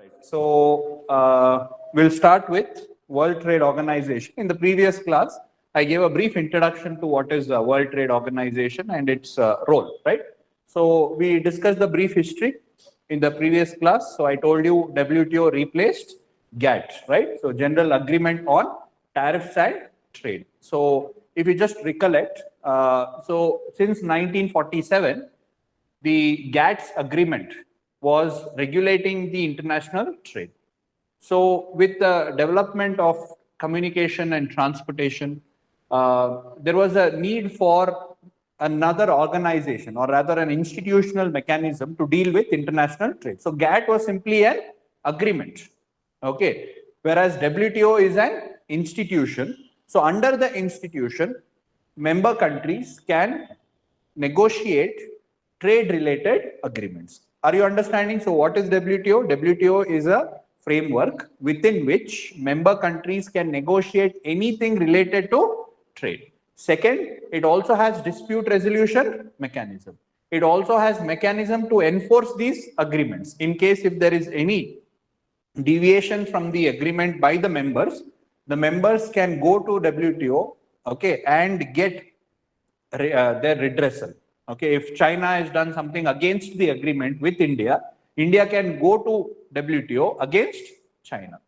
Right. So we'll start with World Trade Organization. In the previous class, I gave a brief introduction to what is the World Trade Organization and its role, right? So we discussed the brief history in the previous class. So I told you WTO replaced GATT, right? So General Agreement on Tariffs and Trade. So if you just recollect, so since 1947, the GATT's agreement was regulating the international trade. So with the development of communication and transportation, there was a need for another organization, or rather an institutional mechanism to deal with international trade. So GATT was simply an agreement, okay, whereas WTO is an institution. So under the institution, member countries can negotiate trade related agreements. Are you understanding? So what is WTO? WTO is a framework within which member countries can negotiate anything related to trade. Second, it also has dispute resolution mechanism. It also has mechanism to enforce these agreements. In case if there is any deviation from the agreement by the members can go to WTO, okay, and get their redressal. Okay, if China has done something against the agreement with India, India can go to WTO against China.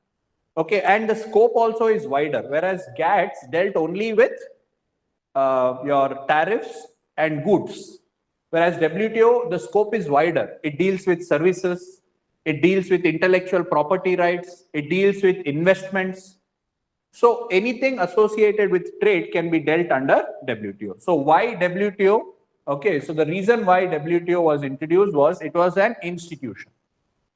Okay, and the scope also is wider, whereas GATT dealt only with your tariffs and goods, whereas WTO, the scope is wider. It deals with services, it deals with intellectual property rights, it deals with investments. So anything associated with trade can be dealt under WTO. So why WTO? Okay, so the reason why WTO was introduced was it was an institution.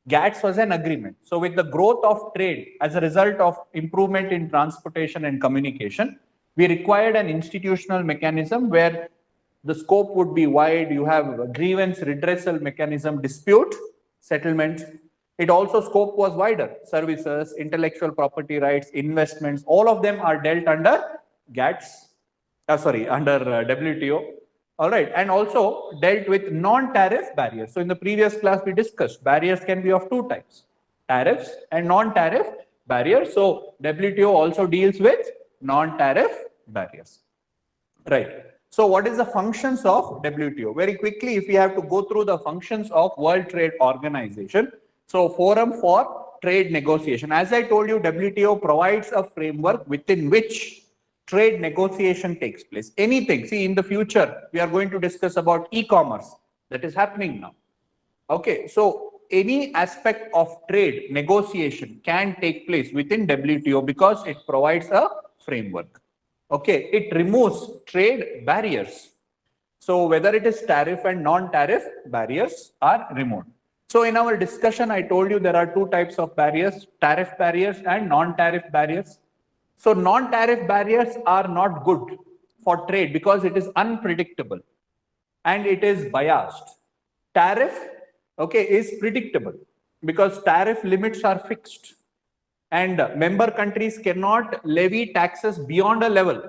GATT was an agreement. So with the growth of trade as a result of improvement in transportation and communication, we required an institutional mechanism where the scope would be wide. You have a grievance redressal mechanism, dispute settlement. It also scope was wider. Services, intellectual property rights, investments, all of them are dealt under under WTO. All right, and also dealt with non-tariff barriers. So in the previous class, we discussed barriers can be of two types, tariffs and non-tariff barriers. So WTO also deals with non-tariff barriers, right? So what is the functions of WTO? Very quickly, if we have to go through the functions of World Trade Organization. So forum for trade negotiation. As I told you, WTO provides a framework within which trade negotiation takes place. Anything, see in the future, we are going to discuss about e-commerce that is happening now. Okay, so any aspect of trade negotiation can take place within WTO because it provides a framework. Okay, it removes trade barriers. So whether it is tariff and non-tariff barriers are removed. So in our discussion, I told you there are two types of barriers, tariff barriers and non-tariff barriers. So non-tariff barriers are not good for trade because it is unpredictable and it is biased. Tariff, okay, is predictable because tariff limits are fixed and member countries cannot levy taxes beyond a level.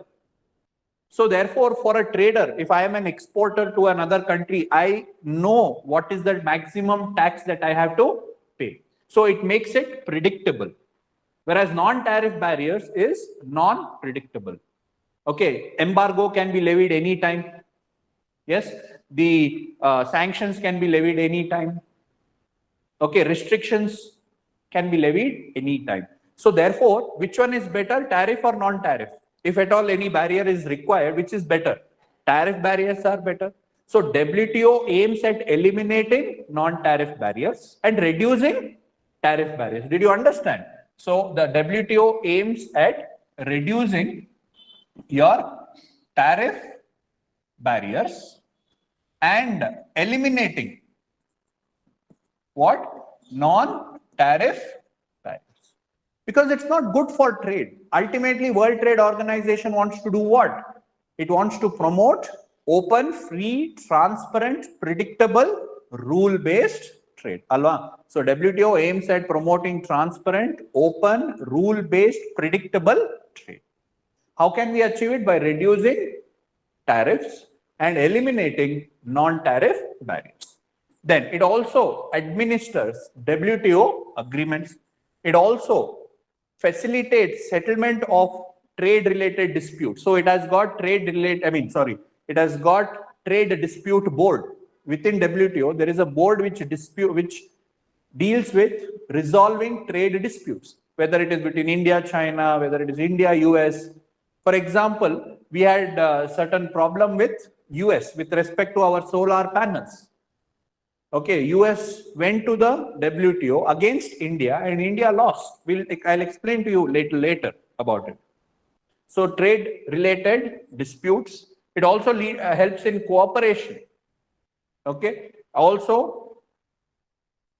So therefore, for a trader, if I am an exporter to another country, I know what is the maximum tax that I have to pay. So it makes it predictable. Whereas non-tariff barriers is non-predictable. Okay, embargo can be levied anytime. Yes, the sanctions can be levied anytime. Okay, restrictions can be levied anytime. So therefore, which one is better, tariff or non-tariff? If at all any barrier is required, which is better? Tariff barriers are better. So WTO aims at eliminating non-tariff barriers and reducing tariff barriers. Did you understand? So the WTO aims at reducing your tariff barriers and eliminating what? Non-tariff barriers. Because it's not good for trade. Ultimately, World Trade Organization wants to do what? It wants to promote open, free, transparent, predictable, rule-based trade. Alva. So WTO aims at promoting transparent, open, rule-based, predictable trade. How can we achieve it? By reducing tariffs and eliminating non-tariff barriers. Then it also administers WTO agreements. It also facilitates settlement of trade related disputes. So it has got it has got trade dispute board within WTO. There is a board which deals with resolving trade disputes, whether it is between India, China, whether it is India, US. For example, we had a certain problem with US with respect to our solar panels. Okay, US went to the WTO against India and India lost. I'll explain to you later about it. So trade related disputes, it also helps in cooperation. Okay, also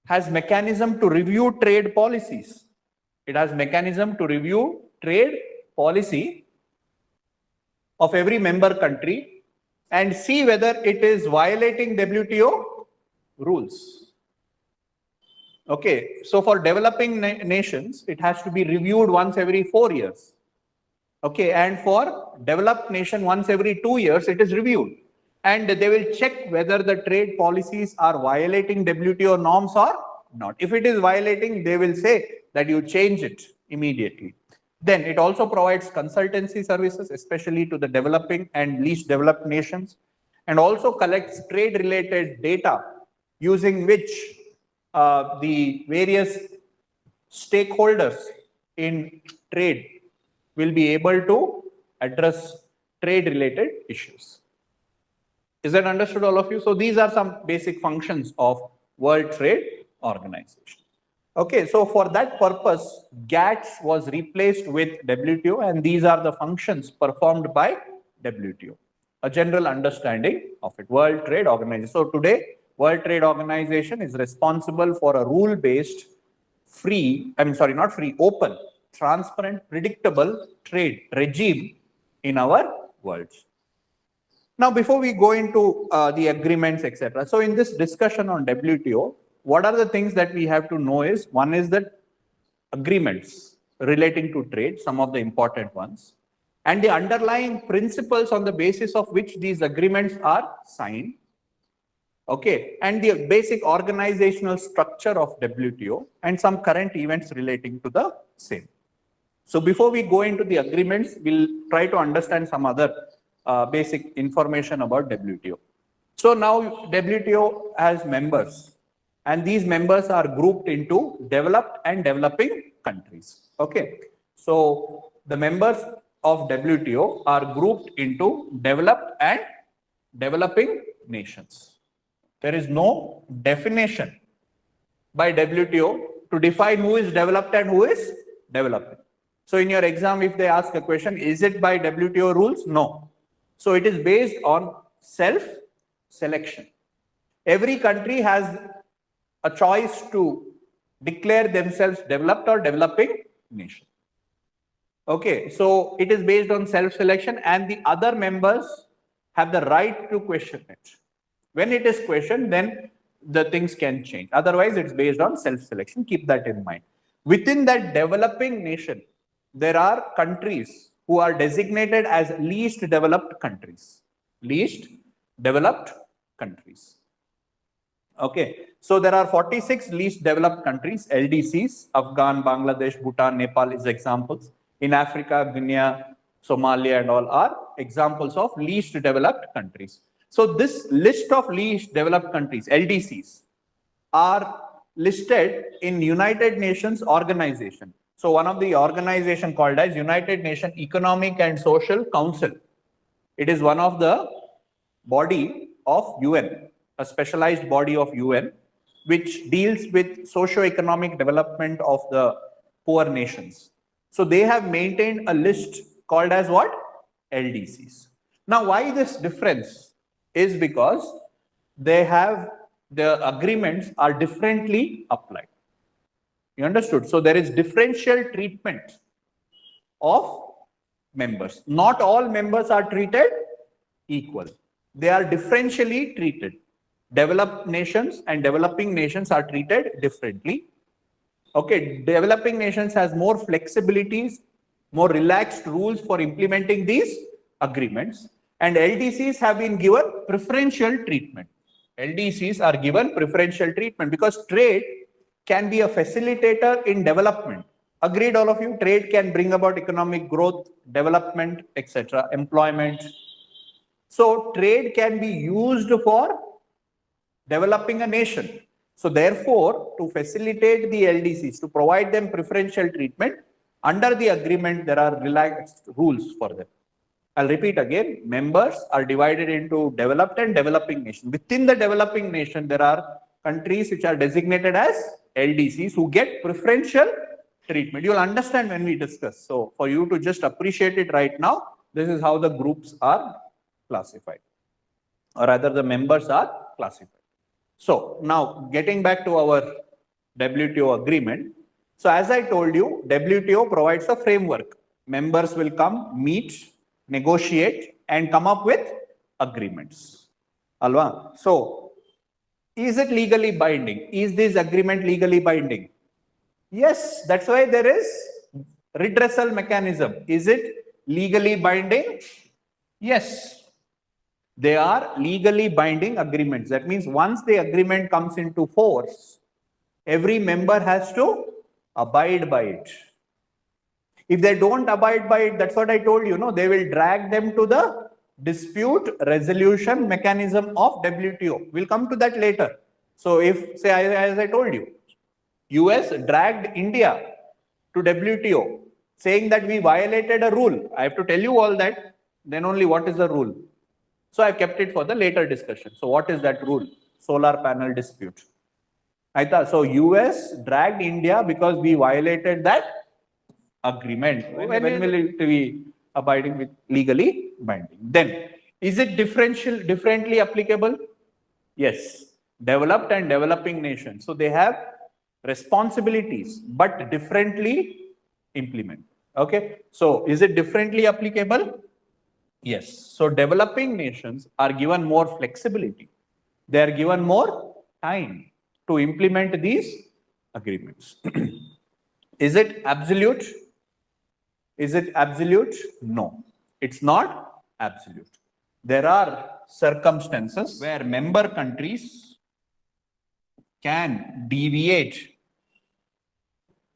has mechanism to review trade policies. It has mechanism to review trade policy of every member country and see whether it is violating WTO rules. Okay, so for developing nations, it has to be reviewed once every 4 years. Okay, and for developed nation, once every 2 years, it is reviewed. And they will check whether the trade policies are violating WTO norms or not. If it is violating, they will say that you change it immediately. Then it also provides consultancy services, especially to the developing and least developed nations, and also collects trade-related data using which the various stakeholders in trade will be able to address trade-related issues. Is that understood, all of you? So these are some basic functions of World Trade Organization. Okay, so for that purpose, GATS was replaced with WTO, and these are the functions performed by WTO. A general understanding of it, World Trade Organization. So today, World Trade Organization is responsible for a rule-based, open, transparent, predictable trade regime in our world. Now, before we go into the agreements, etc. So in this discussion on WTO, what are the things that we have to know is, one is that agreements relating to trade, some of the important ones, and the underlying principles on the basis of which these agreements are signed. Okay, and the basic organizational structure of WTO and some current events relating to the same. So before we go into the agreements, we'll try to understand some other basic information about WTO. So now WTO has members, and these members are grouped into developed and developing countries. Okay, so the members of WTO are grouped into developed and developing nations. There is no definition by WTO to define who is developed and who is developing. So in your exam, if they ask a question, is it by WTO rules? No. So it is based on self-selection. Every country has a choice to declare themselves developed or developing nation. Okay, so it is based on self-selection, and the other members have the right to question it. When it is questioned, then the things can change. Otherwise, it's based on self-selection. Keep that in mind. Within that developing nation, there are countries who are designated as least developed countries. Least developed countries. Okay, so there are 46 least developed countries, LDCs, Afghan, Bangladesh, Bhutan, Nepal is examples. In Africa, Guinea, Somalia and all are examples of least developed countries. So this list of least developed countries, LDCs, are listed in United Nations organization. So one of the organization called as United Nations Economic and Social Council. It is one of the body of UN, a specialized body of UN, which deals with socio-economic development of the poor nations. So they have maintained a list called as what? LDCs. Now, why this difference is because they have the agreements are differently applied. You understood? So there is differential treatment of members. Not all members are treated equal. They are differentially treated. Developed nations and developing nations are treated differently. Okay, developing nations has more flexibilities, more relaxed rules for implementing these agreements, and LDCs have been given preferential treatment. LDCs are given preferential treatment because trade can be a facilitator in development. Agreed, all of you? Trade can bring about economic growth, development, etc., employment. So trade can be used for developing a nation. So therefore, to facilitate the LDCs, to provide them preferential treatment, under the agreement, there are relaxed rules for them. I'll repeat again, members are divided into developed and developing nation. Within the developing nation, there are countries which are designated as LDCs who get preferential treatment. You'll understand when we discuss. So for you to just appreciate it right now, this is how the groups are classified, or rather the members are classified. So now getting back to our WTO agreement. So as I told you, WTO provides a framework. Members will come, meet, negotiate, and come up with agreements. Alva. So is it legally binding? Is this agreement legally binding? Yes, that's why there is redressal mechanism. Is it legally binding? Yes. They are legally binding agreements. That means once the agreement comes into force, every member has to abide by it. If they don't abide by it, that's what I told you, no, they will drag them to the dispute resolution mechanism of WTO. We'll come to that later. So if, say, as I told you, US dragged India to WTO saying that we violated a rule. I have to tell you all that. Then only what is the rule? So I've kept it for the later discussion. So what is that rule? Solar panel dispute. So US dragged India because we violated that agreement. When will it be abiding with legally binding? Then, is it differently applicable? Yes. Developed and developing nations. So they have responsibilities, but differently implemented. Okay. So is it differently applicable? Yes. So developing nations are given more flexibility. They are given more time to implement these agreements. Is it absolute? Is it absolute? No, it's not absolute. There are circumstances where member countries can deviate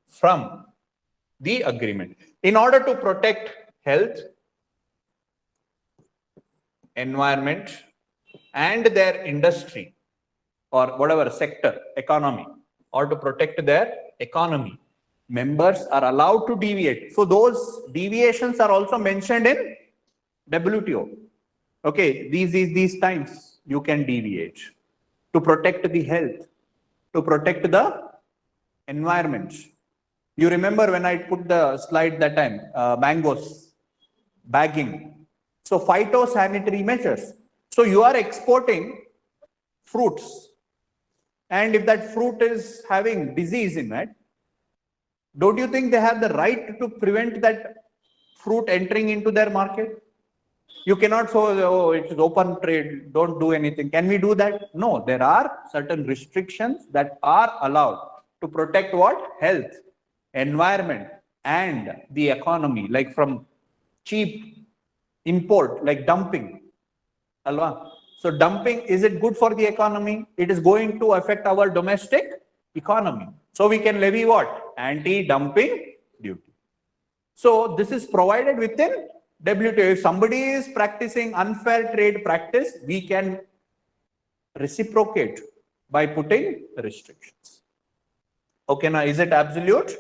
from the agreement in order to protect health, environment, and their industry or whatever sector, economy, or to protect their economy. Members are allowed to deviate. So those deviations are also mentioned in WTO. Okay, these times you can deviate to protect the health, to protect the environment. You remember when I put the slide that time, mangoes, bagging. So phytosanitary measures. So you are exporting fruits, and if that fruit is having disease in it, don't you think they have the right to prevent that fruit entering into their market? You cannot say, oh, it's open trade, don't do anything. Can we do that? No, there are certain restrictions that are allowed to protect what? Health, environment, and the economy, like from cheap import, like dumping. Alva. So dumping, is it good for the economy? It is going to affect our domestic economy. So we can levy what? Anti-dumping duty. So this is provided within WTO. If somebody is practicing unfair trade practice, we can reciprocate by putting restrictions. Okay, now is it absolute?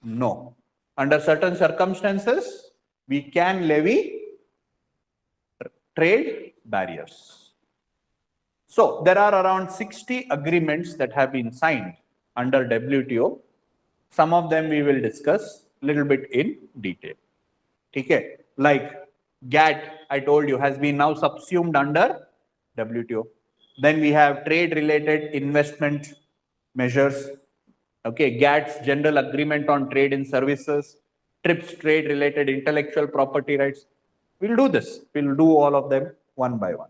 No. Under certain circumstances, we can levy trade barriers. So there are around 60 agreements that have been signed under WTO. Some of them we will discuss a little bit in detail. Okay, like GATT, I told you, has been now subsumed under WTO. Then we have trade-related investment measures. Okay, GATT's General Agreement on Trade in Services, TRIPS, trade-related intellectual property rights. We'll do this. We'll do all of them one by one.